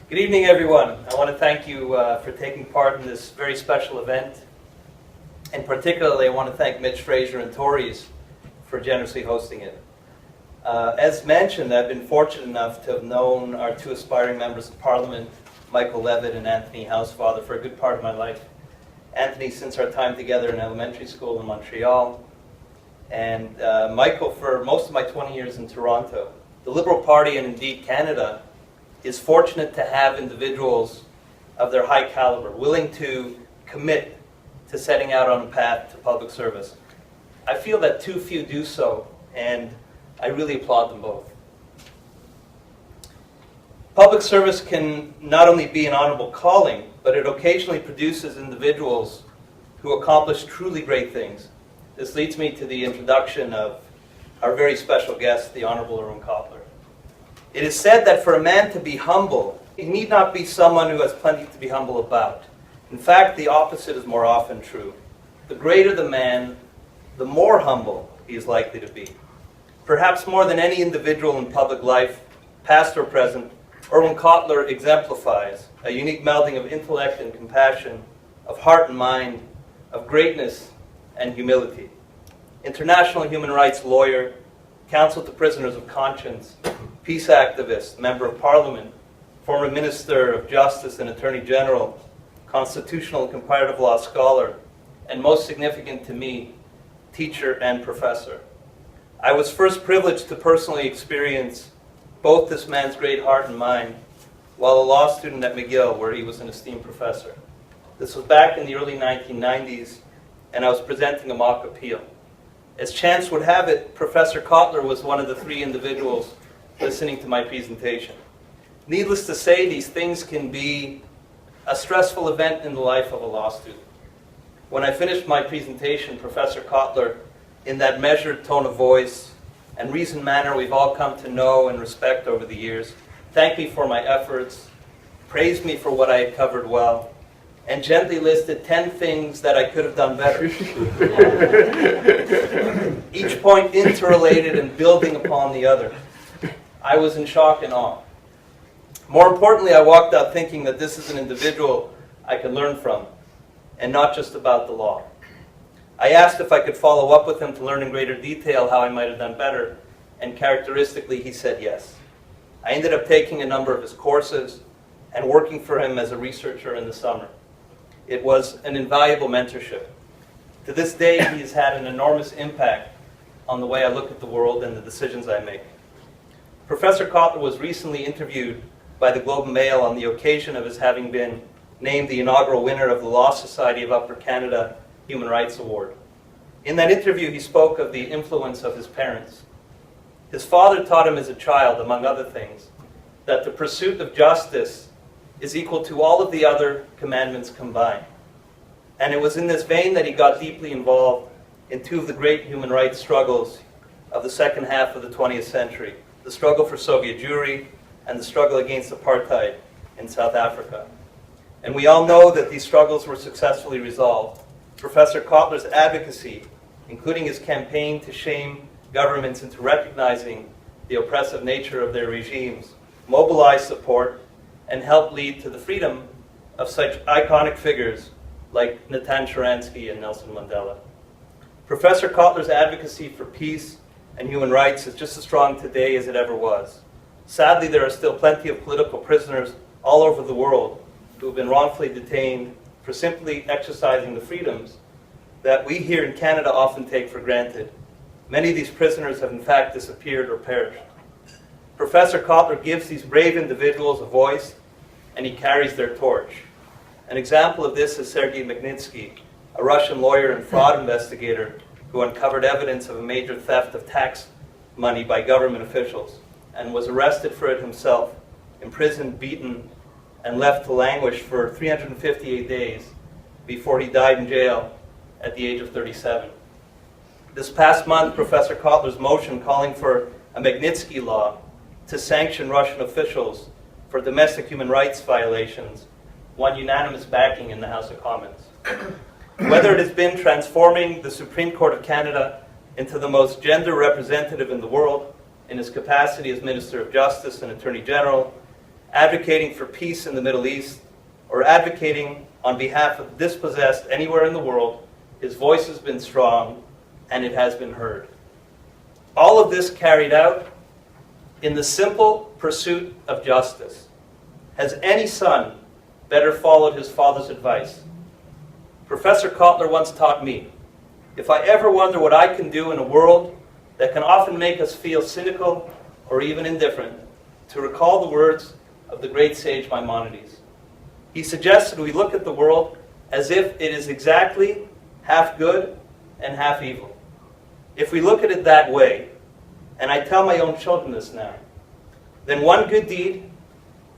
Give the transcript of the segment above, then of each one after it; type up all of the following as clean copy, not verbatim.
Good evening, everyone. I want to thank you for taking part in this very special event. And particularly, I want to thank Mitch Fraser and Tories for generously hosting it. As mentioned, I've been fortunate enough to have known our two aspiring members of Parliament, Michael Levitt and Anthony Housefather, for a good part of my life. Anthony since our time together in elementary school in Montreal, and Michael for most of my 20 years in Toronto. The Liberal Party, and indeed Canada, is fortunate to have individuals of their high caliber, willing to commit to setting out on a path to public service. I feel that too few do so, and I really applaud them both. Public service can not only be an honorable calling, but it occasionally produces individuals who accomplish truly great things. This leads me to the introduction of our very special guest, the Honourable Irwin Cotler. It is said that for a man to be humble, he need not be someone who has plenty to be humble about. In fact, the opposite is more often true. The greater the man, the more humble he is likely to be. Perhaps more than any individual in public life, past or present, Irwin Cotler exemplifies a unique melding of intellect and compassion, of heart and mind, of greatness and humility. International human rights lawyer, counsel to prisoners of conscience, peace activist, member of parliament, former minister of justice and attorney general, constitutional and comparative law scholar, and most significant to me, teacher and professor. I was first privileged to personally experience both this man's great heart and mind while a law student at McGill, where he was an esteemed professor. This was back in the early 1990s, and I was presenting a mock appeal. As chance would have it, Professor Cotler was one of the three individuals listening to my presentation. Needless to say, these things can be a stressful event in the life of a law student. When I finished my presentation, Professor Cotler, in that measured tone of voice and reasoned manner we've all come to know and respect over the years, thanked me for my efforts, praised me for what I had covered well, and gently listed 10 things that I could have done better. Each point interrelated and building upon the other. I was in shock and awe. More importantly, I walked out thinking that this is an individual I could learn from, and not just about the law. I asked if I could follow up with him to learn in greater detail how I might have done better, and characteristically he said yes. I ended up taking a number of his courses and working for him as a researcher in the summer. It was an invaluable mentorship. To this day, he has had an enormous impact on the way I look at the world and the decisions I make. Professor Cotler was recently interviewed by the Globe and Mail on the occasion of his having been named the inaugural winner of the Law Society of Upper Canada Human Rights Award. In that interview, he spoke of the influence of his parents. His father taught him as a child, among other things, that the pursuit of justice is equal to all of the other commandments combined. And it was in this vein that he got deeply involved in two of the great human rights struggles of the second half of the 20th century, the struggle for Soviet Jewry and the struggle against apartheid in South Africa. And we all know that these struggles were successfully resolved. Professor Cotler's advocacy, including his campaign to shame governments into recognizing the oppressive nature of their regimes, mobilized support and helped lead to the freedom of such iconic figures like Natan Sharansky and Nelson Mandela. Professor Cotler's advocacy for peace and human rights is just as strong today as it ever was. Sadly, there are still plenty of political prisoners all over the world who have been wrongfully detained for simply exercising the freedoms that we here in Canada often take for granted. Many of these prisoners have in fact disappeared or perished. Professor Cotler gives these brave individuals a voice, and he carries their torch. An example of this is Sergei Magnitsky, a Russian lawyer and fraud investigator who uncovered evidence of a major theft of tax money by government officials and was arrested for it himself, imprisoned, beaten, and left to languish for 358 days before he died in jail at the age of 37. This past month, Professor Cotler's motion calling for a Magnitsky law to sanction Russian officials for domestic human rights violations won unanimous backing in the House of Commons. Whether it has been transforming the Supreme Court of Canada into the most gender representative in the world in his capacity as Minister of Justice and Attorney General, advocating for peace in the Middle East, or advocating on behalf of the dispossessed anywhere in the world, his voice has been strong and it has been heard. All of this carried out in the simple pursuit of justice. Has any son better followed his father's advice? Professor Cotler once taught me, if I ever wonder what I can do in a world that can often make us feel cynical or even indifferent, to recall the words of the great sage Maimonides. He suggested we look at the world as if it is exactly half good and half evil. If we look at it that way, and I tell my own children this now, then one good deed,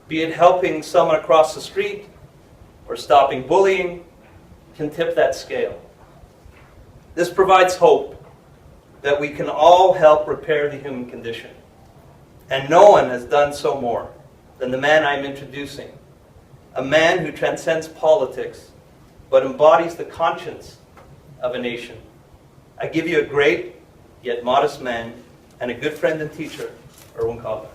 be it helping someone across the street or stopping bullying, can tip that scale. This provides hope that we can all help repair the human condition. And no one has done so more than the man I'm introducing, a man who transcends politics but embodies the conscience of a nation. I give you a great yet modest man and a good friend and teacher, Irwin Cotler.